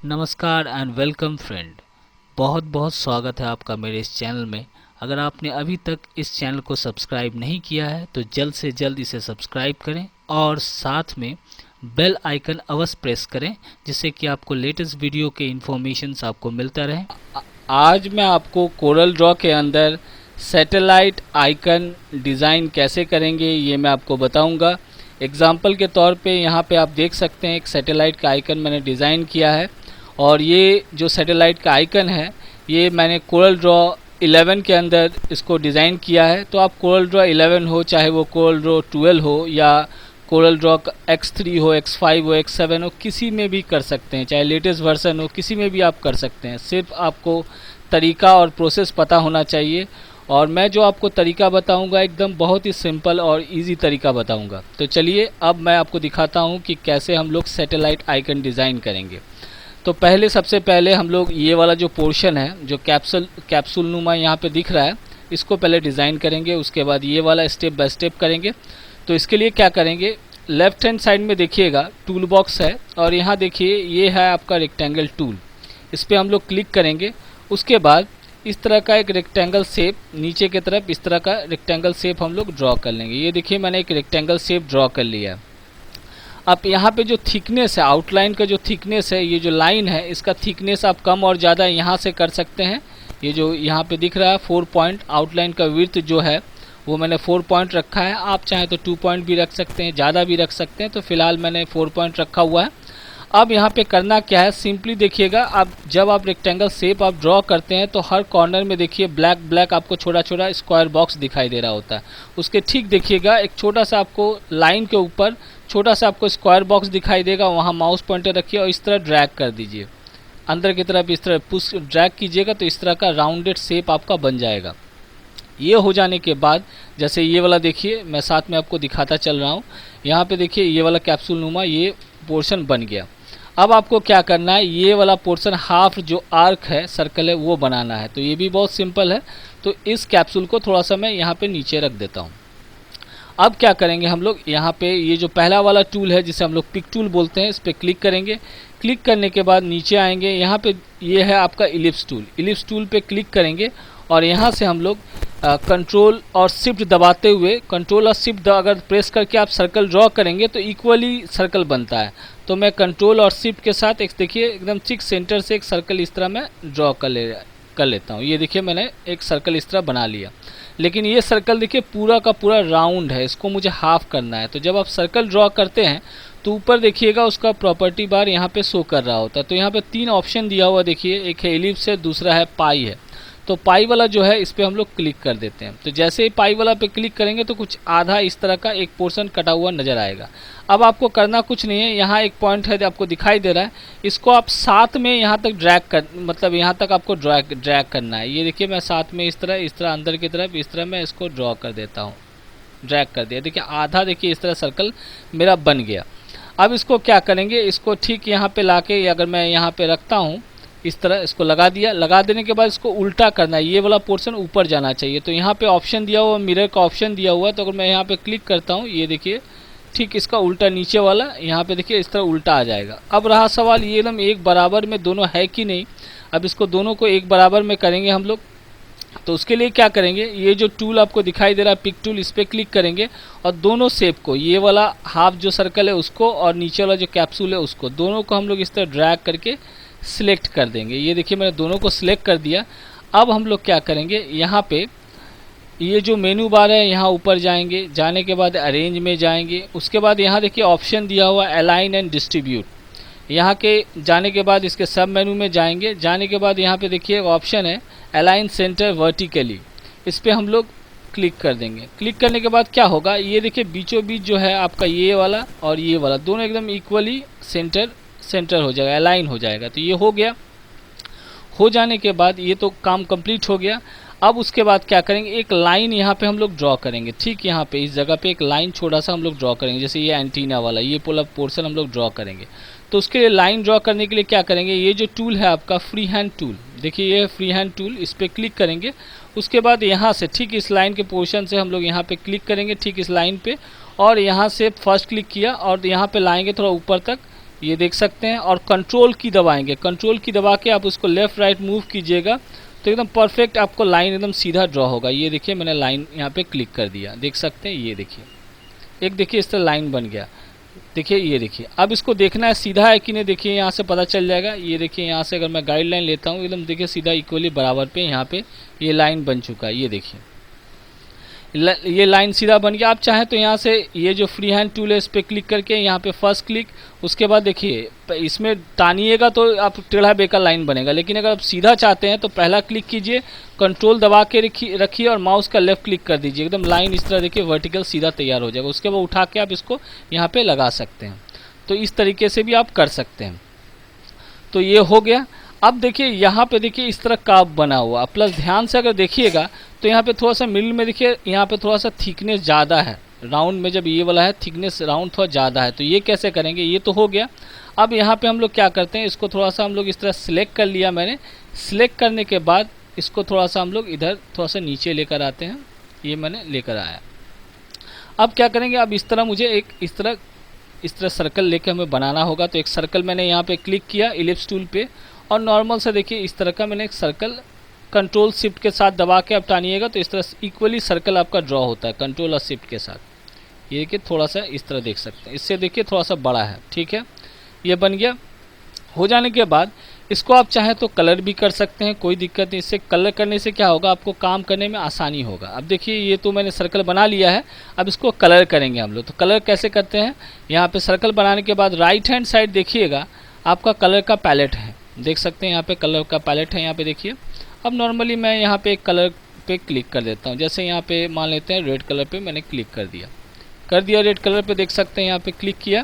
नमस्कार and welcome friend. बहुत बहुत स्वागत है आपका मेरे इस चैनल में। अगर आपने अभी तक इस चैनल को सब्सक्राइब नहीं किया है तो जल्द से जल्द इसे सब्सक्राइब करें और साथ में बेल आइकन अवश्य प्रेस करें, जिससे कि आपको लेटेस्ट वीडियो के इन्फॉर्मेशंस आपको मिलता रहे। आज मैं आपको कोरल ड्रॉ के अंदर सैटेलाइट आइकन डिज़ाइन कैसे करेंगे ये मैं आपको बताऊंगा। एग्जाम्पल के तौर पे यहाँ पे आप देख सकते हैं एक सैटेलाइट का आइकन मैंने डिज़ाइन किया है और ये जो सैटेलाइट का आइकन है ये मैंने कोरल ड्रॉ 11 के अंदर इसको डिज़ाइन किया है। तो आप कोरल ड्रॉ 11 हो, चाहे वो कोरल ड्रॉ 12 हो या कोरल ड्रॉ X3 हो, X5 हो, X7 हो, किसी में भी कर सकते हैं, चाहे लेटेस्ट वर्जन हो किसी में भी आप कर सकते हैं। सिर्फ आपको तरीका और प्रोसेस पता होना चाहिए और मैं जो आपको तरीका बताऊंगा एकदम बहुत ही सिंपल और इजी तरीका बताऊंगा। तो चलिए अब मैं आपको दिखाता हूं कि कैसे हम लोग सैटेलाइट आइकन डिज़ाइन करेंगे। तो सबसे पहले हम लोग ये वाला जो पोर्शन है जो कैप्सूल नुमा यहाँ पे दिख रहा है इसको पहले डिज़ाइन करेंगे। उसके बाद ये वाला स्टेप बाय स्टेप करेंगे। तो इसके लिए क्या करेंगे, लेफ़्ट हैंड साइड में देखिएगा टूल बॉक्स है और यहाँ देखिए ये है आपका रेक्टेंगल टूल, इस पर हम लोग क्लिक करेंगे। उसके बाद इस तरह का एक रेक्टेंगल शेप नीचे की तरफ इस तरह का रेक्टेंगल शेप हम लोग ड्रॉ कर लेंगे। ये देखिए मैंने एक रेक्टेंगल शेप ड्रॉ कर लिया है। अब यहाँ पे जो थिकनेस है, आउटलाइन का जो थिकनेस है, ये जो लाइन है इसका थिकनेस आप कम और ज़्यादा यहाँ से कर सकते हैं। ये जो यहाँ पे दिख रहा है 4 पॉइंट, आउटलाइन का विड्थ जो है वो मैंने 4 पॉइंट रखा है। आप चाहें तो 2 पॉइंट भी रख सकते हैं, ज़्यादा भी रख सकते हैं। तो फिलहाल मैंने 4 पॉइंट रखा हुआ है। अब यहाँ पे करना क्या है, सिंपली देखिएगा, आप जब आप रेक्टेंगल शेप आप ड्रॉ करते हैं तो हर कॉर्नर में देखिए ब्लैक ब्लैक आपको छोटा छोटा स्क्वायर बॉक्स दिखाई दे रहा होता है। उसके ठीक देखिएगा एक छोटा सा आपको लाइन के ऊपर छोटा सा आपको स्क्वायर बॉक्स दिखाई देगा, वहाँ माउस पॉइंटर रखिए और इस तरह ड्रैग कर दीजिए अंदर की तरफ, इस तरह पुश ड्रैग कीजिएगा तो इस तरह का राउंडेड शेप आपका बन जाएगा। ये हो जाने के बाद जैसे ये वाला देखिए मैं साथ में आपको दिखाता चल रहा हूँ। यहाँ पे देखिए ये वाला कैप्सूल नुमा ये पोर्शन बन गया। अब आपको क्या करना है, ये वाला पोर्शन हाफ जो आर्क है सर्कल है वो बनाना है। तो ये भी बहुत सिंपल है। तो इस कैप्सूल को थोड़ा सा मैं यहाँ पे नीचे रख देता हूँ। अब क्या करेंगे हम लोग, यहाँ पे ये जो पहला वाला टूल है जिसे हम लोग पिक टूल बोलते हैं, इस पर क्लिक करेंगे। क्लिक करने के बाद नीचे आएंगे, यहाँ पे ये है आपका इलिप्स टूल। इलिप्स टूल पे क्लिक करेंगे और यहाँ से हम लोग कंट्रोल और शिफ्ट दबाते हुए, कंट्रोल और शिफ्ट अगर प्रेस करके आप सर्कल ड्रॉ करेंगे तो इक्वली सर्कल बनता है। तो मैं कंट्रोल और शिफ्ट के साथ एक देखिए एकदम ठीक सेंटर से एक सर्कल इस तरह मैं ड्रॉ कर लेता हूँ। ये देखिए मैंने एक सर्कल इस तरह बना लिया। लेकिन ये सर्कल देखिए पूरा का पूरा राउंड है, इसको मुझे हाफ करना है। तो जब आप सर्कल ड्रॉ करते हैं तो ऊपर देखिएगा उसका प्रॉपर्टी बार यहाँ पे शो कर रहा होता है। तो यहाँ पे 3 ऑप्शन दिया हुआ देखिए, एक है एलिप्स है, दूसरा है पाई है। तो पाई वाला जो है इस पर हम लोग क्लिक कर देते हैं। तो जैसे ही पाई वाला पे क्लिक करेंगे तो कुछ आधा इस तरह का एक पोर्शन कटा हुआ नज़र आएगा। अब आपको करना कुछ नहीं है, यहाँ एक पॉइंट है जो आपको दिखाई दे रहा है, इसको आप साथ में यहाँ तक ड्रैग कर, मतलब यहाँ तक आपको ड्रैग करना है। ये देखिए मैं साथ में इस तरह अंदर की तरफ इस तरह मैं इसको ड्रॉ कर देता हूँ, ड्रैग कर दिया। देखिए आधा देखिए इस तरह सर्कल मेरा बन गया। अब इसको क्या करेंगे, इसको ठीक यहाँ पे लाके अगर मैं यहाँ पे रखता हूँ इस तरह, इसको लगा दिया। लगा देने के बाद इसको उल्टा करना है, ये वाला पोर्शन ऊपर जाना चाहिए। तो यहाँ पे ऑप्शन दिया हुआ, मिरर का ऑप्शन दिया हुआ है। तो अगर मैं यहाँ पे क्लिक करता हूँ ये देखिए ठीक इसका उल्टा नीचे वाला यहाँ पे देखिए इस तरह उल्टा आ जाएगा। अब रहा सवाल ये एकदम एक बराबर में दोनों है कि नहीं। अब इसको दोनों को एक बराबर में करेंगे हम लोग। तो उसके लिए क्या करेंगे, ये जो टूल आपको दिखाई दे रहा है पिक टूल, इस पर क्लिक करेंगे और दोनों शेप को, ये वाला हाफ जो सर्कल है उसको और नीचे वाला जो कैप्सूल है उसको, दोनों को हम लोग इस तरह ड्रैग करके सिलेक्ट कर देंगे। ये देखिए मैंने दोनों को सिलेक्ट कर दिया। अब हम लोग क्या करेंगे, यहाँ पे ये जो मेनू बार है यहाँ ऊपर जाएंगे, जाने के बाद अरेंज में जाएंगे। उसके बाद यहाँ देखिए ऑप्शन दिया हुआ अलाइन एंड डिस्ट्रीब्यूट, यहाँ के जाने के बाद इसके सब मेनू में जाएंगे। जाने के बाद यहाँ पे देखिए ऑप्शन है अलाइन सेंटर वर्टिकली, इस पर हम लोग क्लिक कर देंगे। क्लिक करने के बाद क्या होगा, ये देखिए बीचों बीच जो है आपका ये वाला और ये वाला दोनों एकदम इक्वली सेंटर हो जाएगा, अलाइन हो जाएगा। तो ये हो गया। हो जाने के बाद ये तो काम कंप्लीट हो गया। अब उसके बाद क्या करेंगे, एक लाइन यहाँ पे हम लोग ड्रॉ करेंगे। ठीक यहाँ पे इस जगह पे एक लाइन छोटा सा हम लोग ड्रॉ करेंगे, जैसे ये एंटीना वाला ये पूरा पोर्शन हम लोग ड्रॉ करेंगे। तो उसके लिए लाइन ड्रॉ करने के लिए क्या करेंगे, ये जो टूल है आपका फ्री हैंड टूल, देखिए ये फ्री हैंड टूल, इस पर क्लिक करेंगे। उसके बाद यहाँ से ठीक इस लाइन के पोर्शन से हम लोग यहाँ पे क्लिक करेंगे, ठीक इस लाइन पे, और यहाँ से फर्स्ट क्लिक किया और यहाँ पे लाएंगे थोड़ा ऊपर तक, ये देख सकते हैं, और कंट्रोल की दबाएंगे, कंट्रोल की दबा के आप उसको लेफ़्ट राइट मूव कीजिएगा तो एकदम परफेक्ट आपको लाइन एकदम सीधा ड्रॉ होगा। ये देखिए मैंने लाइन यहाँ पे क्लिक कर दिया, देख सकते हैं, ये देखिए एक देखिए इस तरह लाइन बन गया। देखिए ये देखिए, अब इसको देखना है सीधा है कि नहीं, देखिए यहाँ से पता चल जाएगा। ये देखिए यहाँ से अगर मैं गाइडलाइन लेता हूँ एकदम देखिए सीधा इक्वली बराबर पे यहाँ पे ये लाइन बन चुका है। ये देखिए ये लाइन सीधा बन गया। आप चाहें तो यहाँ से ये जो फ्री हैंड टूल है इस पर क्लिक करके यहाँ पे फर्स्ट क्लिक, उसके बाद देखिए इसमें टानिएगा तो आप टेढ़ा बेका लाइन बनेगा, लेकिन अगर आप सीधा चाहते हैं तो पहला क्लिक कीजिए, कंट्रोल दबा के रखिए और माउस का लेफ्ट क्लिक कर दीजिए, एकदम लाइन इस तरह देखिए वर्टिकल सीधा तैयार हो जाएगा। उसके बाद उठा के आप इसको यहाँ पर लगा सकते हैं। तो इस तरीके से भी आप कर सकते हैं। तो ये हो गया। अब देखिए यहाँ पे देखिए इस तरह काप बना हुआ, प्लस ध्यान से अगर देखिएगा तो यहाँ पे थोड़ा सा मिडिल में देखिए यहाँ पे थोड़ा सा थिकनेस ज़्यादा है, राउंड में जब ये वाला है थिकनेस राउंड थोड़ा ज़्यादा है। तो ये कैसे करेंगे, ये तो हो गया। अब यहाँ पे हम लोग क्या करते हैं, इसको थोड़ा सा हम लोग इस तरह सिलेक्ट कर लिया मैंने। सिलेक्ट करने के बाद इसको थोड़ा सा हम लोग इधर थोड़ा सा नीचे लेकर आते हैं, ये मैंने लेकर आया। अब क्या करेंगे, अब इस तरह मुझे एक इस तरह सर्कल लेकर हमें बनाना होगा। तो एक सर्कल मैंने यहाँ पे क्लिक किया इलिप्स टूल पे, और नॉर्मल से देखिए इस तरह का मैंने एक सर्कल कंट्रोल शिफ्ट के साथ दबा के आप टानिएगा तो इस तरह इक्वली सर्कल आपका ड्रॉ होता है कंट्रोल और शिफ्ट के साथ। ये देखिए थोड़ा सा इस तरह देख सकते हैं, इससे देखिए थोड़ा सा बड़ा है, ठीक है। ये बन गया। हो जाने के बाद इसको आप चाहें तो कलर भी कर सकते हैं, कोई दिक्कत नहीं। इससे कलर करने से क्या होगा, आपको काम करने में आसानी होगा। अब देखिए ये तो मैंने सर्कल बना लिया है, अब इसको कलर करेंगे हम लोग। तो कलर कैसे करते हैं, यहाँ पे सर्कल बनाने के बाद राइट हैंड साइड देखिएगा आपका कलर का पैलेट है, देख सकते हैं यहाँ पे कलर का पैलेट है, यहाँ पे देखिए। अब नॉर्मली मैं यहाँ पे एक कलर पे क्लिक कर देता हूँ, जैसे यहाँ पे मान लेते हैं रेड कलर पे मैंने क्लिक कर दिया रेड कलर पे, देख सकते हैं यहाँ पे क्लिक किया।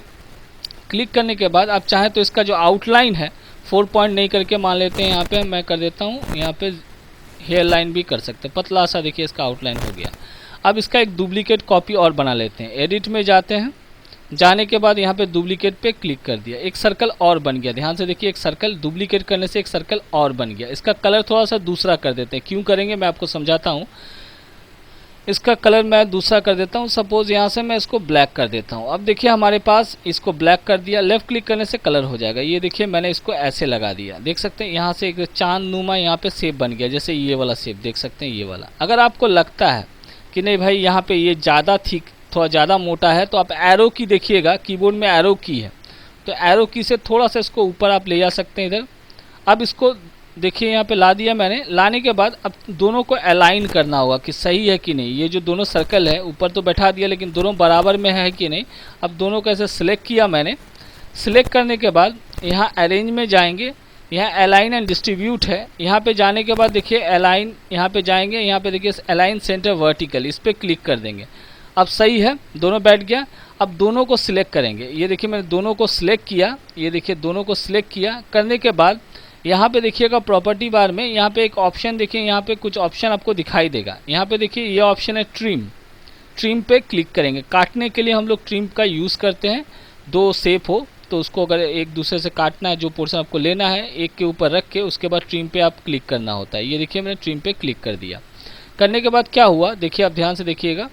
क्लिक करने के बाद आप चाहें तो इसका जो आउटलाइन है 4 पॉइंट नहीं करके मान लेते हैं, यहाँ पे मैं कर देता हूँ, यहाँ पे हेयर लाइन भी कर सकते हैं, पतला सा देखिए इसका आउटलाइन हो गया। अब इसका एक डुप्लीकेट कॉपी और बना लेते हैं। एडिट में जाते हैं, जाने के बाद यहाँ पे डुप्लीकेट पे क्लिक कर दिया, एक सर्कल और बन गया। ध्यान से देखिए एक सर्कल डुप्लीकेट करने से एक सर्कल और बन गया। इसका कलर थोड़ा सा दूसरा कर देते हैं, क्यों करेंगे मैं आपको समझाता हूँ। इसका कलर मैं दूसरा कर देता हूँ, सपोज यहाँ से मैं इसको ब्लैक कर देता हूँ। अब देखिए हमारे पास इसको ब्लैक कर दिया, लेफ्ट क्लिक करने से कलर हो जाएगा। ये देखिए मैंने इसको ऐसे लगा दिया, देख सकते हैं यहाँ से एक चांद नुमा यहाँ पे शेप बन गया, जैसे ये वाला शेप देख सकते हैं, ये वाला। अगर आपको लगता है कि नहीं भाई यहाँ पे ये ज़्यादा थिक थोड़ा ज़्यादा मोटा है, तो आप एरो की देखिएगा, कीबोर्ड में एरो की है, तो एरो की से थोड़ा सा इसको ऊपर आप ले जा सकते हैं इधर। अब इसको देखिए यहाँ पे ला दिया मैंने। लाने के बाद अब दोनों को अलाइन करना होगा कि सही है कि नहीं। ये जो दोनों सर्कल है ऊपर तो बैठा दिया, लेकिन दोनों बराबर में है कि नहीं। अब दोनों को ऐसे सिलेक्ट किया मैंने। सिलेक्ट करने के बाद यहाँ अरेंज में जाएंगे, यहाँ अलाइन एंड डिस्ट्रीब्यूट है, यहाँ पे जाने के बाद देखिए अलाइन, यहाँ पे जाएंगे, यहाँ पे देखिए अलाइन सेंटर वर्टिकल, इस पर क्लिक कर देंगे। अब सही है, दोनों बैठ गया। अब दोनों को सिलेक्ट करेंगे, ये देखिए मैंने दोनों को सिलेक्ट किया, ये देखिए दोनों को सिलेक्ट किया। करने के बाद यहाँ पे देखिएगा प्रॉपर्टी बार में यहाँ पे एक ऑप्शन देखिए, यहाँ पे कुछ ऑप्शन आपको दिखाई देगा। यहाँ पे देखिए ये ऑप्शन है ट्रिम, ट्रिम पे क्लिक करेंगे। काटने के लिए हम लोग ट्रिम का यूज़ करते हैं, दो शेप हो तो उसको अगर एक दूसरे से काटना है, जो पोर्शन आपको लेना है एक के ऊपर रख के उसके बाद ट्रिम पे आप क्लिक करना होता है। ये देखिए मैंने ट्रिम पे क्लिक कर दिया। करने के बाद क्या हुआ देखिए, आप ध्यान से देखिएगा,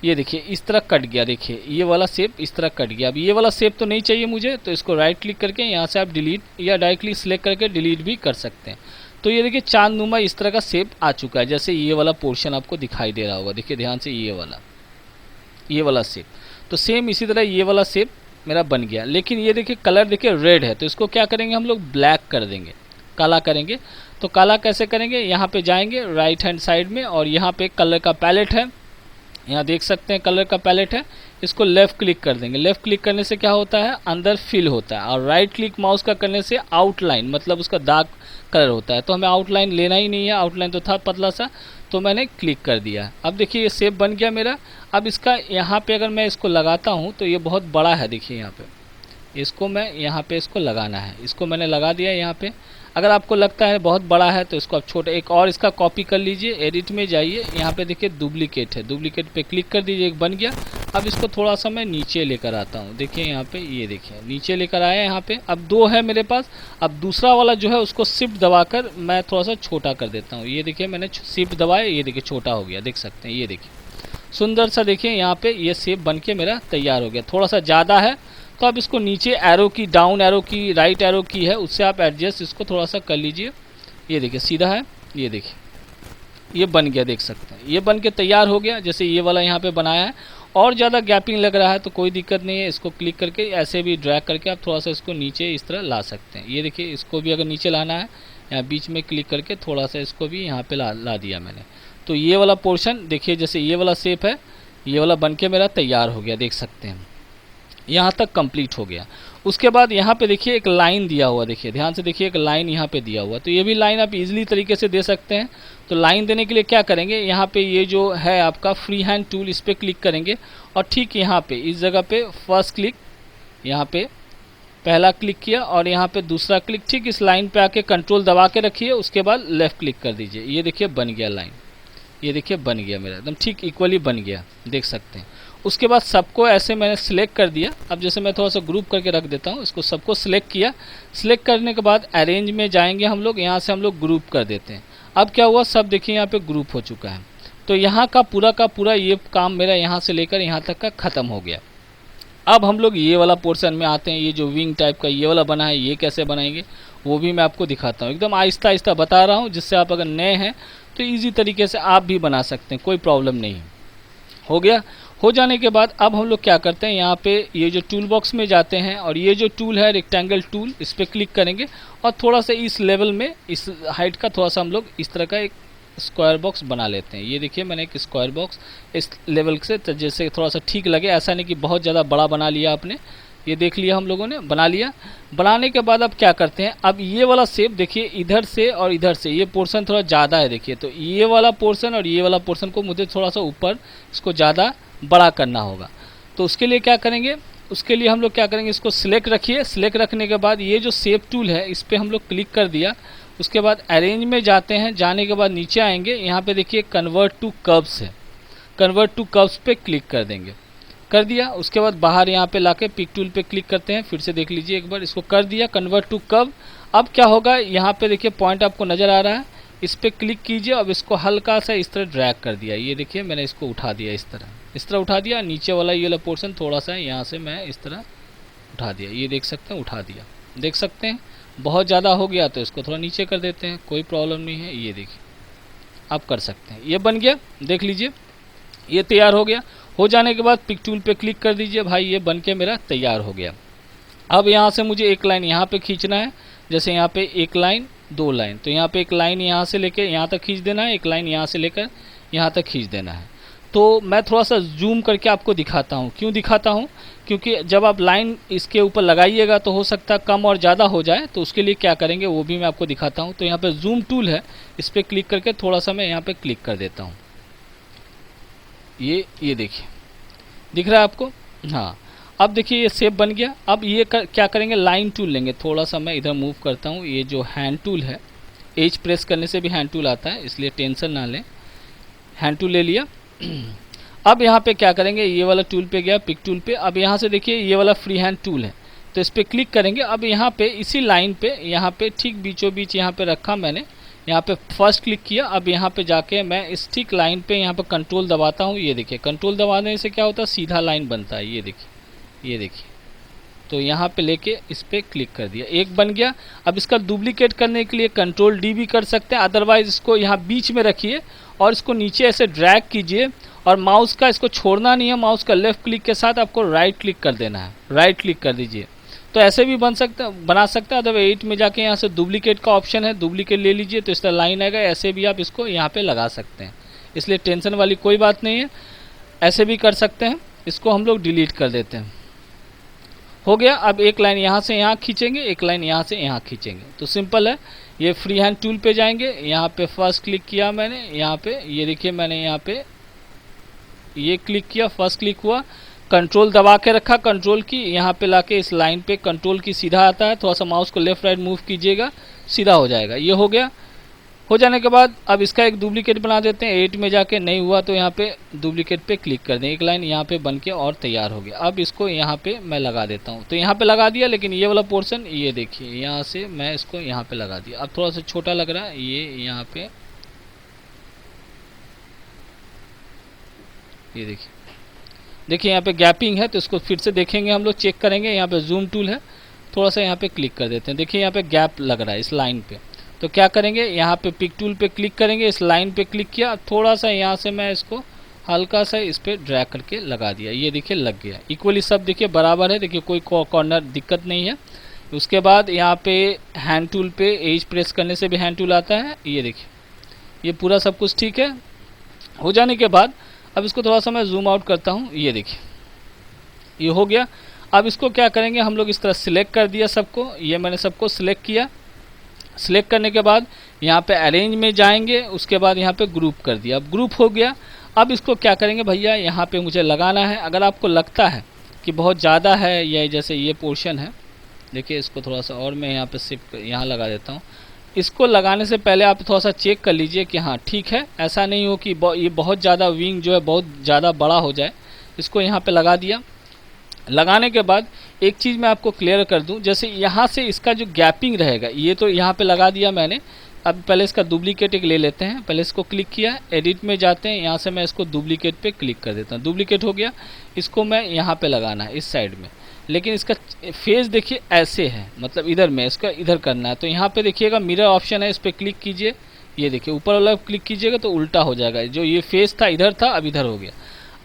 ये देखिए इस तरह कट गया। देखिए ये वाला शेप इस तरह कट गया। अब ये वाला शेप तो नहीं चाहिए मुझे, तो इसको राइट क्लिक करके यहाँ से आप डिलीट या डायरेक्टली सिलेक्ट करके डिलीट भी कर सकते हैं। तो ये देखिए चांद नुमा इस तरह का शेप आ चुका है, जैसे ये वाला पोर्शन आपको दिखाई दे रहा होगा। देखिए ध्यान से ये वाला शेप, तो सेम इसी तरह ये वाला शेप मेरा बन गया। लेकिन ये देखिए कलर देखिए रेड है, तो इसको क्या करेंगे हम लोग ब्लैक कर देंगे, काला करेंगे। तो काला कैसे करेंगे, यहाँ पे जाएंगे राइट हैंड साइड में और यहाँ पे कलर का पैलेट है, यहाँ देख सकते हैं कलर का पैलेट है, इसको लेफ़्ट क्लिक कर देंगे। लेफ़्ट क्लिक करने से क्या होता है, अंदर फिल होता है, और राइट क्लिक माउस का करने से आउटलाइन मतलब उसका डार्क कलर होता है। तो हमें आउटलाइन लेना ही नहीं है, आउटलाइन तो था पतला सा, तो मैंने क्लिक कर दिया। अब देखिए ये शेप बन गया मेरा। अब इसका यहाँ पे अगर मैं इसको लगाता हूँ तो ये बहुत बड़ा है, देखिए यहाँ पे इसको मैं यहाँ पे इसको लगाना है, इसको मैंने लगा दिया यहाँ पे। अगर आपको लगता है बहुत बड़ा है तो इसको आप छोटा एक और इसका कॉपी कर लीजिए। एडिट में जाइए, यहाँ पे देखिए डुप्लीकेट है, डुप्लीकेट पे क्लिक कर दीजिए, एक बन गया। अब इसको थोड़ा सा मैं नीचे लेकर आता हूँ, देखिए यहाँ पे, ये देखिए नीचे लेकर आया यहाँ पे। अब दो है मेरे पास। अब दूसरा वाला जो है उसको शिफ्ट दबाकर मैं थोड़ा सा छोटा कर देता हूँ। ये देखिए मैंने शिफ्ट दबाया, ये देखिए छोटा हो गया, देख सकते हैं। ये देखिए सुंदर सा देखिए यहाँ पे ये शेप बन के मेरा तैयार हो गया। थोड़ा सा ज़्यादा है तो आप इसको नीचे एरो की, डाउन एरो की, राइट एरो की है, उससे आप एडजस्ट इसको थोड़ा सा कर लीजिए। ये देखिए सीधा है, ये देखिए ये बन गया, देख सकते हैं ये बन के तैयार हो गया। जैसे ये वाला यहाँ पे बनाया है, और ज़्यादा गैपिंग लग रहा है तो कोई दिक्कत नहीं है, इसको क्लिक करके ऐसे भी ड्रैग करके आप थोड़ा सा इसको नीचे इस तरह ला सकते हैं। ये देखिए इसको भी अगर नीचे लाना है, यहाँ बीच में क्लिक करके थोड़ा सा इसको भी यहाँ पे ला दिया मैंने। तो ये वाला पोर्शन देखिए, जैसे ये वाला शेप है, ये वाला बन के मेरा तैयार हो गया, देख सकते हैं यहाँ तक कंप्लीट हो गया। उसके बाद यहाँ पे देखिए एक लाइन दिया हुआ, देखिए ध्यान से देखिए एक लाइन यहाँ पे दिया हुआ, तो ये भी लाइन आप इजीली तरीके से दे सकते हैं। तो लाइन देने के लिए क्या करेंगे, यहाँ पे ये जो है आपका फ्री हैंड टूल, इस पर क्लिक करेंगे और ठीक यहाँ पे इस जगह पे फर्स्ट क्लिक, यहाँ पे पहला क्लिक किया और यहाँ पे दूसरा क्लिक, ठीक इस लाइन पे आके कंट्रोल दबा के रखिए, उसके बाद लेफ़्ट क्लिक कर दीजिए। ये देखिए बन गया लाइन, ये देखिए बन गया मेरा एकदम ठीक इक्वली बन गया, देख सकते हैं। उसके बाद सबको ऐसे मैंने सिलेक्ट कर दिया। अब जैसे मैं थोड़ा सा ग्रुप करके रख देता हूँ, इसको सबको सिलेक्ट किया। सिलेक्ट करने के बाद अरेंज में जाएंगे हम लोग, यहाँ से हम लोग ग्रुप कर देते हैं। अब क्या हुआ, सब देखिए यहाँ पे ग्रुप हो चुका है। तो यहाँ का पूरा ये काम मेरा यहाँ से लेकर यहाँ तक का ख़त्म हो गया। अब हम लोग ये वाला पोर्शन में आते हैं। ये जो विंग टाइप का ये वाला बना है, ये कैसे बनाएंगे वो भी मैं आपको दिखाता हूँ। एकदम आहिस्ता आहिस्ता बता रहा हूँ, जिससे आप अगर नए हैं तो ईजी तरीके से आप भी बना सकते हैं, कोई प्रॉब्लम नहीं है। हो गया, हो जाने के बाद अब हम लोग क्या करते हैं, यहाँ पे ये जो टूल बॉक्स में जाते हैं और ये जो टूल है रेक्टेंगल टूल, इस पर क्लिक करेंगे और थोड़ा सा इस लेवल में, इस हाइट का थोड़ा सा हम लोग इस तरह का एक स्क्वायर बॉक्स बना लेते हैं। ये देखिए मैंने एक स्क्वायर बॉक्स इस लेवल से, जैसे थोड़ा सा ठीक लगे, ऐसा नहीं कि बहुत ज़्यादा बड़ा बना लिया आपने। ये देख लिया हम लोगों ने, बना लिया। बनाने के बाद अब क्या करते हैं, अब ये वाला शेप देखिए इधर से और इधर से ये पोर्शन थोड़ा ज़्यादा है, देखिए तो ये वाला पोर्शन और ये वाला पोर्शन को मुझे थोड़ा सा ऊपर इसको ज़्यादा बड़ा करना होगा। तो उसके लिए क्या करेंगे, उसके लिए हम लोग क्या करेंगे, इसको सिलेक्ट रखिए। सिलेक्ट रखने के बाद ये जो शेप टूल है इस पर हम लोग क्लिक कर दिया। उसके बाद अरेंज में जाते हैं, जाने के बाद नीचे आएंगे, यहाँ पे देखिए कन्वर्ट टू कर्व्स है, कन्वर्ट टू कर्व्स पे क्लिक कर देंगे। कर दिया, उसके बाद बाहर यहाँ पे लाके पिक टूल पे क्लिक करते हैं, फिर से देख लीजिए एक बार, इसको कर दिया कन्वर्ट टू कर्व। अब क्या होगा, यहाँ पे देखिए पॉइंट आपको नज़र आ रहा है, इस पर क्लिक कीजिए। अब इसको हल्का सा इस तरह ड्रैग कर दिया, ये देखिए मैंने इसको उठा दिया, इस तरह उठा दिया। नीचे वाला ये वाला पोर्शन थोड़ा सा यहाँ से मैं इस तरह उठा दिया, ये देख सकते हैं उठा दिया, देख सकते हैं। बहुत ज़्यादा हो गया तो इसको थोड़ा नीचे कर देते हैं, कोई प्रॉब्लम नहीं है। ये देखिए आप कर सकते हैं, ये बन गया, देख लीजिए ये तैयार हो गया। हो जाने के बाद पिक टूल पे क्लिक कर दीजिए, भाई ये बन के मेरा तैयार हो गया। अब यहाँ से मुझे एक लाइन यहाँ पे खींचना है, जैसे यहाँ पे एक लाइन, दो लाइन, तो यहाँ पे एक लाइन यहाँ से लेके यहाँ तक खींच देना है, एक लाइन यहाँ से लेकर यहाँ तक खींच देना है। तो मैं थोड़ा सा जूम करके आपको दिखाता हूँ। क्यों दिखाता हूँ, क्योंकि जब आप लाइन इसके ऊपर लगाइएगा तो हो सकता है कम और ज़्यादा हो जाए, तो उसके लिए क्या करेंगे वो भी मैं आपको दिखाता हूँ। तो यहाँ पर जूम टूल है, इस पर क्लिक करके थोड़ा सा मैं यहाँ पर क्लिक कर देता हूँ। ये देखिए दिख रहा है आपको, हाँ। अब देखिए ये शेप बन गया। अब ये क्या करेंगे, लाइन टूल लेंगे, थोड़ा सा मैं इधर मूव करता हूँ। ये जो हैंड टूल है, एज प्रेस करने से भी हैंड टूल आता है, इसलिए टेंशन ना लें। हैंड टूल ले लिया। अब यहाँ पे क्या करेंगे, ये वाला टूल पे गया, पिक टूल पे। अब यहाँ से देखिए ये वाला फ्री हैंड टूल है, तो इस पर क्लिक करेंगे। अब यहाँ पे इसी लाइन पे, यहाँ पे ठीक बीचों बीच यहाँ पे रखा मैंने, यहाँ पे फर्स्ट क्लिक किया। अब यहाँ पे जाके मैं इस ठीक लाइन पे यहाँ पे कंट्रोल दबाता हूँ। ये देखिए कंट्रोल दबाने से क्या होता है, सीधा लाइन बनता है। ये देखिए तो यहाँ पे लेके इस पर क्लिक कर दिया, एक बन गया। अब इसका डुप्लीकेट करने के लिए कंट्रोल डी भी कर सकते हैं, अदरवाइज इसको यहाँ बीच में रखिए और इसको नीचे ऐसे ड्रैग कीजिए और माउस का इसको छोड़ना नहीं है, माउस का लेफ्ट क्लिक के साथ आपको राइट क्लिक कर देना है, राइट क्लिक कर दीजिए। तो ऐसे भी बना सकता है। अगर 8 में जाके यहाँ से डुप्लीकेट का ऑप्शन है, डुप्लीकेट ले लीजिए तो इस तरह लाइन आएगा। ऐसे भी आप इसको यहाँ पे लगा सकते हैं, इसलिए टेंशन वाली कोई बात नहीं है, ऐसे भी कर सकते हैं। इसको हम लोग डिलीट कर देते हैं। हो गया। अब एक लाइन यहाँ से यहाँ खींचेंगे, एक लाइन यहाँ से यहाँ खींचेंगे, तो सिंपल है। ये फ्री हैंड टूल पे जाएंगे, यहाँ पे फर्स्ट क्लिक किया मैंने, यहाँ पे ये देखिए मैंने यहाँ पे ये क्लिक किया, फर्स्ट क्लिक हुआ, कंट्रोल दबा के रखा, कंट्रोल की यहाँ पे लाके इस लाइन पे कंट्रोल की सीधा आता है, थोड़ा सा माउस को लेफ्ट राइट मूव कीजिएगा, सीधा हो जाएगा। ये हो गया। हो जाने के बाद अब इसका एक डुप्लीकेट बना देते हैं। 8 में जाके नहीं हुआ तो यहाँ पे डुप्लीकेट पे क्लिक कर दें, एक लाइन यहाँ पे बन के और तैयार हो गया। अब इसको यहाँ पे मैं लगा देता हूँ, तो यहाँ पे लगा दिया, लेकिन ये वाला पोर्शन ये देखिए यहाँ से मैं इसको यहाँ पे लगा दिया। अब थोड़ा सा छोटा लग रहा है, ये यहाँ पे ये देखिए। देखिए यहाँ पे गैपिंग है, तो इसको फिर से देखेंगे हम लोग, चेक करेंगे। यहाँ पे जूम टूल है, थोड़ा सा यहाँ पे क्लिक कर देते हैं। देखिए यहाँ पे गैप लग रहा है इस लाइन पे, तो क्या करेंगे, यहाँ पे पिक टूल पे क्लिक करेंगे, इस लाइन पे क्लिक किया, थोड़ा सा यहाँ से मैं इसको हल्का सा इस पर ड्रैग करके लगा दिया। ये देखिए लग गया इक्वली, सब देखिए बराबर है, देखिए कोई कॉर्नर दिक्कत नहीं है। उसके बाद यहाँ पे हैंड टूल पे एज प्रेस करने से भी हैंड टूल आता है। ये देखिए ये पूरा सब कुछ ठीक है। हो जाने के बाद अब इसको थोड़ा सा मैं जूम आउट करता हूँ। ये देखिए ये हो गया। अब इसको क्या करेंगे हम लोग, इस तरह सिलेक्ट कर दिया सबको, ये मैंने सबको सिलेक्ट किया। सिलेक्ट करने के बाद यहाँ पे अरेंज में जाएंगे, उसके बाद यहाँ पे ग्रुप कर दिया। अब ग्रुप हो गया। अब इसको क्या करेंगे भैया, यहाँ पे मुझे लगाना है। अगर आपको लगता है कि बहुत ज़्यादा है, या जैसे ये पोर्शन है, देखिए इसको थोड़ा सा और मैं यहाँ पे शिफ्ट यहाँ लगा देता हूँ। इसको लगाने से पहले आप थोड़ा सा चेक कर लीजिए कि हाँ ठीक है, ऐसा नहीं हो कि ये बहुत ज़्यादा विंग जो है बहुत ज़्यादा बड़ा हो जाए। इसको यहाँ पे लगा दिया। लगाने के बाद एक चीज़ मैं आपको क्लियर कर दूं, जैसे यहाँ से इसका जो गैपिंग रहेगा, ये तो यहाँ पे लगा दिया मैंने। अब पहले इसका डुप्लीकेट एक ले लेते हैं। पहले इसको क्लिक किया, एडिट में जाते हैं, यहाँ से मैं इसको डुप्लीकेट पे क्लिक कर देता हूँ। डुप्लीकेट हो गया। इसको मैं यहाँ पे लगाना है इस साइड में, लेकिन इसका फेस देखिए ऐसे है, मतलब इधर में इसका इधर करना है। तो यहाँ पे देखिएगा मिरर ऑप्शन है, इस पर क्लिक कीजिए। ये देखिए ऊपर वाला क्लिक कीजिएगा तो उल्टा हो जाएगा, जो ये फेस था इधर था, अब इधर हो गया।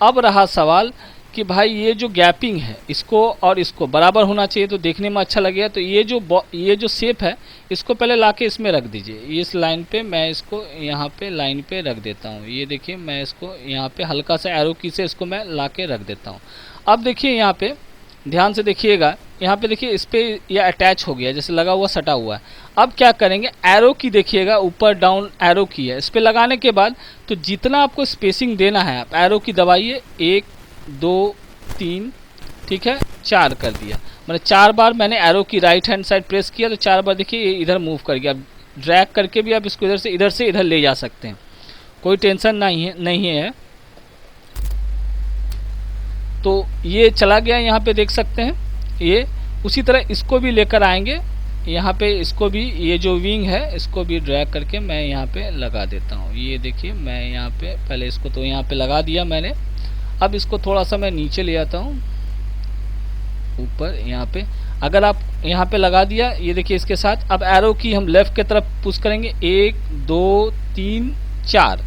अब रहा सवाल कि भाई ये जो गैपिंग है इसको और इसको बराबर होना चाहिए, तो देखने में अच्छा लगेगा। तो ये जो शेप है इसको पहले लाके इसमें रख दीजिए। इस लाइन पे मैं इसको यहाँ पे लाइन पे रख देता हूँ। ये देखिए मैं इसको यहाँ पे हल्का सा एरो की से इसको मैं लाके रख देता हूँ। अब देखिए यहाँ पे ध्यान से देखिएगा, यहाँ पे देखिए इस पे ये अटैच हो गया, जैसे लगा हुआ सटा हुआ है। अब क्या करेंगे, एरो की देखिएगा ऊपर डाउन एरो की है, इस पे लगाने के बाद तो जितना आपको स्पेसिंग देना है आप एरो की दबाइए, 1 2 3 ठीक है 4 कर दिया। मैंने 4 बार मैंने एरो की राइट हैंड साइड प्रेस किया तो 4 बार देखिए ये इधर मूव कर गया। ड्रैग करके भी आप इसको इधर से इधर ले जा सकते हैं, कोई टेंशन नहीं है। तो ये चला गया, यहाँ पे देख सकते हैं। ये उसी तरह इसको भी लेकर आएंगे यहाँ पे, इसको भी ये जो विंग है इसको भी ड्रैग करके मैं यहाँ पे लगा देता हूँ। ये देखिए मैं यहाँ पे पहले इसको तो यहाँ पे लगा दिया मैंने। अब इसको थोड़ा सा मैं नीचे ले आता हूँ ऊपर यहाँ पे। अगर आप यहाँ पे लगा दिया, ये देखिए इसके साथ अब एरो की हम लेफ्ट की तरफ पुश करेंगे, 1 2 3 4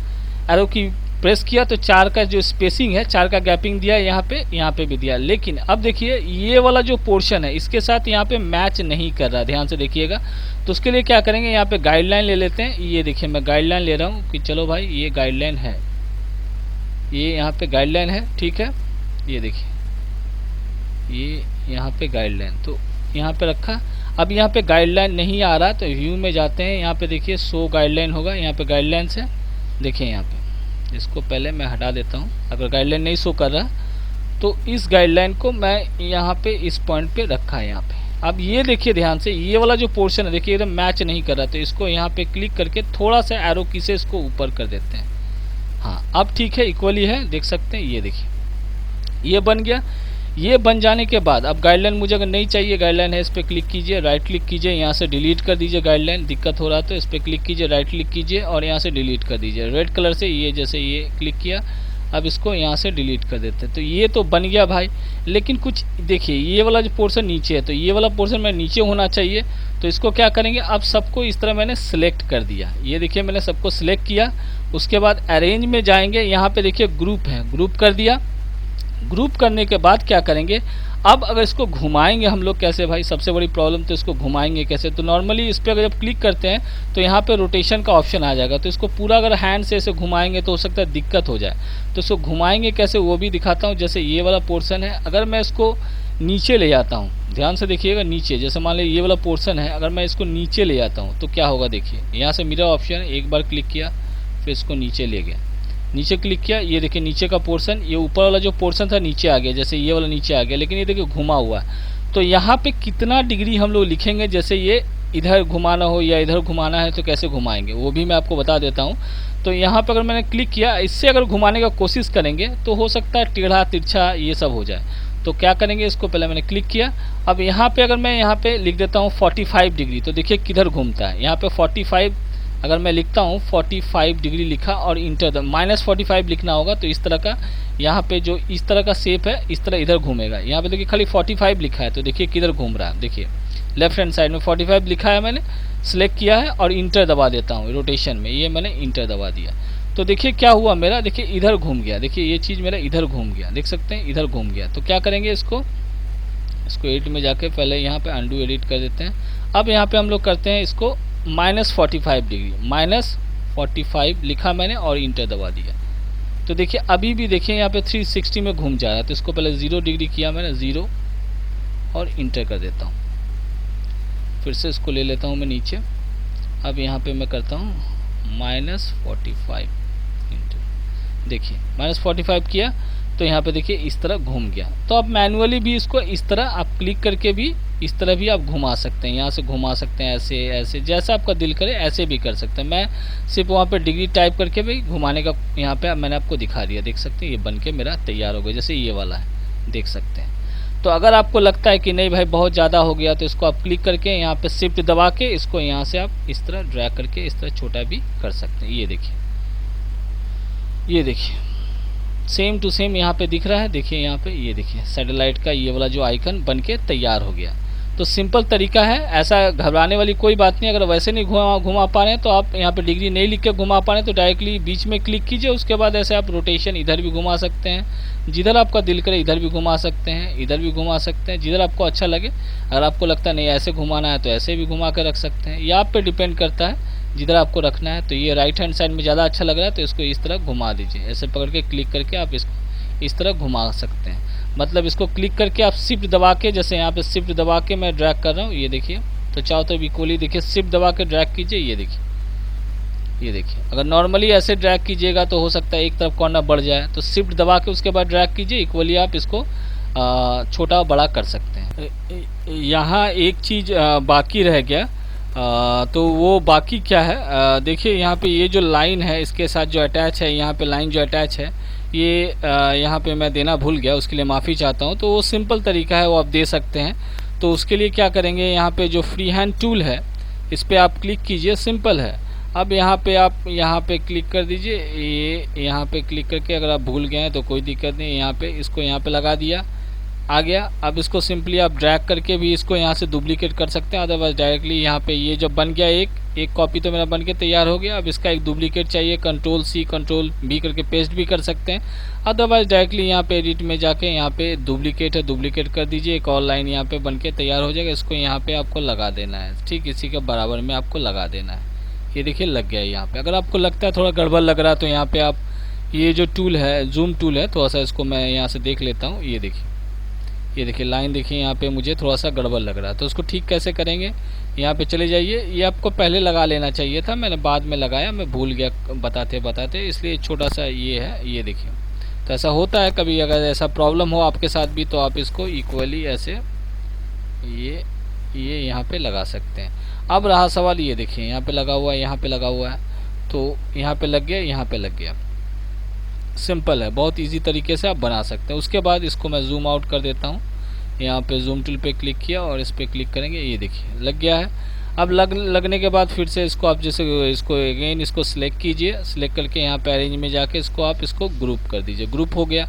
एरो की प्रेस किया तो 4 का जो स्पेसिंग है 4 का गैपिंग दिया, यहाँ पे भी दिया। लेकिन अब देखिए ये वाला जो पोर्शन है इसके साथ यहाँ पे मैच नहीं कर रहा, ध्यान से देखिएगा। तो उसके लिए क्या करेंगे, यहाँ पे गाइडलाइन ले लेते हैं। ये देखिए मैं गाइडलाइन ले रहा हूँ कि चलो भाई ये गाइडलाइन है, ये यहाँ पे गाइडलाइन है, ठीक है। ये देखिए ये यहाँ पे गाइडलाइन, तो यहाँ पे रखा। अब यहाँ पे गाइडलाइन नहीं आ रहा तो व्यू में जाते हैं, यहाँ पे देखिए शो गाइडलाइन होगा, यहाँ पे गाइडलाइन से देखिए यहाँ पे इसको पहले मैं हटा देता हूँ। अगर गाइडलाइन नहीं शो कर रहा तो इस गाइडलाइन को मैं यहाँ पे इस पॉइंट पे रखा है यहाँ पे। अब ये देखिए ध्यान से ये वाला जो पोर्शन है देखिए एकदम मैच नहीं कर रहा, तो इसको यहाँ पे क्लिक करके थोड़ा सा एरो की से इसको ऊपर कर देते हैं। हाँ अब ठीक है, इक्वली है, देख सकते हैं। ये देखिए ये बन गया। ये बन जाने के बाद अब गाइडलाइन मुझे अगर नहीं चाहिए, गाइडलाइन है इस पर क्लिक कीजिए, राइट क्लिक कीजिए, यहाँ से डिलीट कर दीजिए। गाइडलाइन दिक्कत हो रहा तो इस पर क्लिक कीजिए, राइट क्लिक कीजिए और यहाँ से डिलीट कर दीजिए। रेड कलर से ये जैसे ये क्लिक किया, अब इसको यहाँ से डिलीट कर देते हैं। तो ये तो बन गया भाई, लेकिन कुछ देखिए ये वाला जो पोर्शन नीचे है तो ये वाला पोर्शन में नीचे होना चाहिए। तो इसको क्या करेंगे, अब सबको इस तरह मैंने सिलेक्ट कर दिया। ये देखिए मैंने सबको सिलेक्ट किया। उसके बाद अरेंज में जाएंगे, यहाँ पे देखिए ग्रुप है, ग्रुप कर दिया। ग्रुप करने के बाद क्या करेंगे, अब अगर इसको घुमाएंगे हम लोग कैसे भाई, सबसे बड़ी प्रॉब्लम तो इसको घुमाएंगे कैसे। तो नॉर्मली इस पर अगर जब क्लिक करते हैं तो यहाँ पे रोटेशन का ऑप्शन आ जाएगा, तो इसको पूरा अगर हैंड से ऐसे घुमाएंगे तो हो सकता है दिक्कत हो जाए। तो इसको घुमाएंगे कैसे वो भी दिखाता हूँ। जैसे ये वाला पोर्शन है, अगर मैं इसको नीचे ले जाता हूँ, ध्यान से देखिएगा नीचे, जैसे मान लीजिए ये वाला पोर्शन है, अगर मैं इसको नीचे ले जाता हूँ तो क्या होगा देखिए, यहाँ से मिरर ऑप्शन है, एक बार क्लिक किया फिर इसको नीचे ले गया, नीचे क्लिक किया, ये देखिए नीचे का पोर्शन, ये ऊपर वाला जो पोर्शन था नीचे आ गया, जैसे ये वाला नीचे आ गया, लेकिन ये देखिए घुमा हुआ है। तो यहाँ पे कितना डिग्री हम लोग लिखेंगे, जैसे ये इधर घुमाना हो या इधर घुमाना है तो कैसे घुमाएंगे वो भी मैं आपको बता देता हूँ। तो यहाँ पे अगर मैंने क्लिक किया, इससे अगर घुमाने का कोशिश करेंगे तो हो सकता है टेढ़ा तिरछा ये सब हो जाए। तो क्या करेंगे, इसको पहले मैंने क्लिक किया। अब यहाँ पे अगर मैं यहाँ पे लिख देता हूँ 45 डिग्री, तो देखिए किधर घूमता है, यहाँ पे 45 अगर मैं लिखता हूँ 45 डिग्री लिखा और इंटर -45 लिखना होगा, तो इस तरह का यहाँ पे जो इस तरह का शेप है इस तरह इधर घूमेगा। यहाँ पे देखिए खाली 45 लिखा है, तो देखिए किधर घूम रहा है। देखिए लेफ्ट हैंड साइड में 45 लिखा है, मैंने सिलेक्ट किया है और इंटर दबा देता हूँ रोटेशन में, ये मैंने इंटर दबा दिया। तो देखिए क्या हुआ मेरा, देखिए इधर घूम गया। देखिए ये चीज़ मेरा इधर घूम गया, देख सकते हैं इधर घूम गया। तो क्या करेंगे, इसको एडिट में जाके पहले यहाँ पे अंडू एडिट कर देते हैं। अब यहाँ पे हम लोग करते हैं इसको -45 डिग्री, -45 लिखा मैंने और इंटर दबा दिया। तो देखिए अभी भी देखिए यहाँ पे 360 में घूम जा रहा है। तो इसको पहले 0 डिग्री किया मैंने, 0 और इंटर कर देता हूँ। फिर से इसको ले लेता हूँ मैं नीचे। अब यहाँ पे मैं करता हूँ -45 इंटर, देखिए -45 किया तो यहाँ पे देखिए इस तरह घूम गया। तो आप मैनुअली भी इसको इस तरह आप क्लिक करके भी इस तरह भी आप घुमा सकते हैं, यहाँ से घुमा सकते हैं, ऐसे ऐसे जैसा आपका दिल करे ऐसे भी कर सकते हैं। मैं सिर्फ वहाँ पे डिग्री टाइप करके भी घुमाने का यहाँ पे मैंने आपको दिखा दिया, देख सकते हैं ये बन के मेरा तैयार हो गया, जैसे ये वाला है, देख सकते हैं। तो अगर आपको लगता है कि नहीं भाई बहुत ज़्यादा हो गया, तो इसको आप क्लिक करके यहाँ पे शिफ्ट दबा के इसको यहाँ से आप इस तरह ड्रैग करके इस तरह छोटा भी कर सकते हैं। ये देखिए, ये देखिए सेम टू सेम यहाँ पे दिख रहा है। देखिए यहाँ पे ये देखिए सैटेलाइट का ये वाला जो आइकन बन के तैयार हो गया। तो सिंपल तरीका है, ऐसा घबराने वाली कोई बात नहीं। अगर वैसे नहीं घुमा पा रहे हैं तो आप यहाँ पे डिग्री नहीं लिख के घुमा पा रहे हैं तो डायरेक्टली बीच में क्लिक कीजिए, उसके बाद ऐसे आप रोटेशन इधर भी घुमा सकते हैं, जिधर आपका दिल करे इधर भी घुमा सकते हैं, इधर भी घुमा सकते हैं, जिधर आपको अच्छा लगे। अगर आपको लगता है नहीं ऐसे घुमाना है तो ऐसे भी घुमा कर रख सकते हैं, ये आप पे डिपेंड करता है जिधर आपको रखना है। तो ये राइट हैंड साइड में ज़्यादा अच्छा लग रहा है तो इसको इस तरह घुमा दीजिए, ऐसे पकड़ के क्लिक करके आप इसको इस तरह घुमा सकते हैं। मतलब इसको क्लिक करके आप शिफ्ट दबा के, जैसे यहाँ पे शिफ्ट दबा के मैं ड्रैग कर रहा हूँ, ये देखिए। तो चाहो तो इक्वली देखिए शिफ्ट दबा के ड्रैग कीजिए, ये देखिए, ये देखिए। अगर नॉर्मली ऐसे ड्रैग कीजिएगा तो हो सकता है एक तरफ कॉर्नर बढ़ जाए, तो शिफ्ट दबा के उसके बाद ड्रैग कीजिए, इक्वली आप इसको छोटा बड़ा कर सकते हैं। यहाँ एक चीज़ बाकी रह गया, तो वो बाकी क्या है, देखिए यहाँ पे ये जो लाइन है इसके साथ जो अटैच है, यहाँ पे लाइन जो अटैच है ये यहाँ पे मैं देना भूल गया, उसके लिए माफ़ी चाहता हूँ। तो वो सिंपल तरीका है, वो आप दे सकते हैं। तो उसके लिए क्या करेंगे, यहाँ पे जो फ्री हैंड टूल है इस पर आप क्लिक कीजिए, सिंपल है। अब यहाँ पे आप यहाँ पे क्लिक कर दीजिए, ये यहाँ पे क्लिक करके अगर आप भूल गए हैं तो कोई दिक्कत नहीं, यहाँ पे इसको यहाँ पे लगा दिया, आ गया। अब इसको सिंपली आप ड्रैग करके भी इसको यहाँ से डुप्लीकेट कर सकते हैं, अदरवाइज डायरेक्टली यहाँ पे ये जब बन गया एक कॉपी तो मेरा बन के तैयार हो गया। अब इसका एक डुप्लीकेट चाहिए, Ctrl+C Ctrl+V करके पेस्ट भी कर सकते हैं, अदरवाइज डायरेक्टली यहाँ पे एडिट में जाके यहाँ पे डुप्लीकेट है, डुप्लीकेट कर दीजिए, एक और लाइन यहाँ पे बन के तैयार हो जाएगा। इसको यहाँ पे आपको लगा देना है, ठीक इसी के बराबर में आपको लगा देना है। ये देखिए लग गया यहाँ पे। अगर आपको लगता है थोड़ा गड़बड़ लग रहा है तो यहाँ पे आप ये जो टूल है जूम टूल है, थोड़ा सा इसको मैं यहाँ से देख लेता हूँ। ये देखिए, ये देखिए लाइन देखिए यहाँ पे मुझे थोड़ा सा गड़बड़ लग रहा है, तो उसको ठीक कैसे करेंगे, यहाँ पे चले जाइए। ये आपको पहले लगा लेना चाहिए था, मैंने बाद में लगाया, मैं भूल गया बताते बताते, इसलिए छोटा सा ये है। ये देखिए, तो ऐसा होता है कभी, अगर ऐसा प्रॉब्लम हो आपके साथ भी तो आप इसको इक्वली ऐसे ये यहाँ पे लगा सकते हैं। अब रहा सवाल, ये देखिए यहाँ पे लगा हुआ है, यहाँ पे लगा हुआ है, तो यहाँ पे लग गया, यहाँ पे लग गया। सिंपल है, बहुत इजी तरीके से आप बना सकते हैं। उसके बाद इसको मैं जूम आउट कर देता हूँ, यहाँ पे जूम टूल पे क्लिक किया और इस पर क्लिक करेंगे, ये देखिए लग गया है। अब लगने के बाद फिर से इसको आप जैसे इसको अगेन इसको सिलेक्ट कीजिए, सिलेक्ट करके यहाँ पे अरेंज में जाके इसको ग्रुप कर दीजिए, ग्रुप हो गया।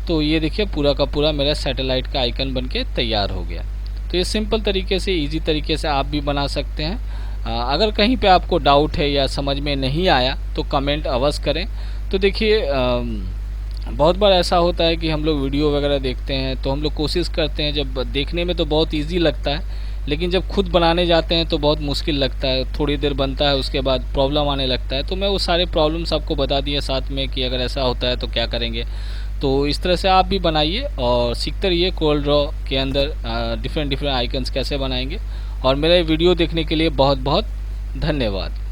तो ये देखिए पूरा का पूरा मेरा सैटेलाइट का आइकन बन के तैयार हो गया। तो ये सिंपल तरीके से ईजी तरीके से आप भी बना सकते हैं। अगर कहीं पे आपको डाउट है या समझ में नहीं आया तो कमेंट अवश्य करें। तो देखिए बहुत बार ऐसा होता है कि हम लोग वीडियो वगैरह देखते हैं तो हम लोग कोशिश करते हैं, जब देखने में तो बहुत इजी लगता है लेकिन जब खुद बनाने जाते हैं तो बहुत मुश्किल लगता है, थोड़ी देर बनता है उसके बाद प्रॉब्लम आने लगता है। तो मैं वो सारे प्रॉब्लम्स आपको बता दिए साथ में कि अगर ऐसा होता है तो क्या करेंगे। तो इस तरह से आप भी बनाइए और सीखते रहिए कोरल ड्रॉ के अंदर डिफरेंट आइकन्स कैसे बनाएंगे। और मेरा वीडियो देखने के लिए बहुत बहुत धन्यवाद।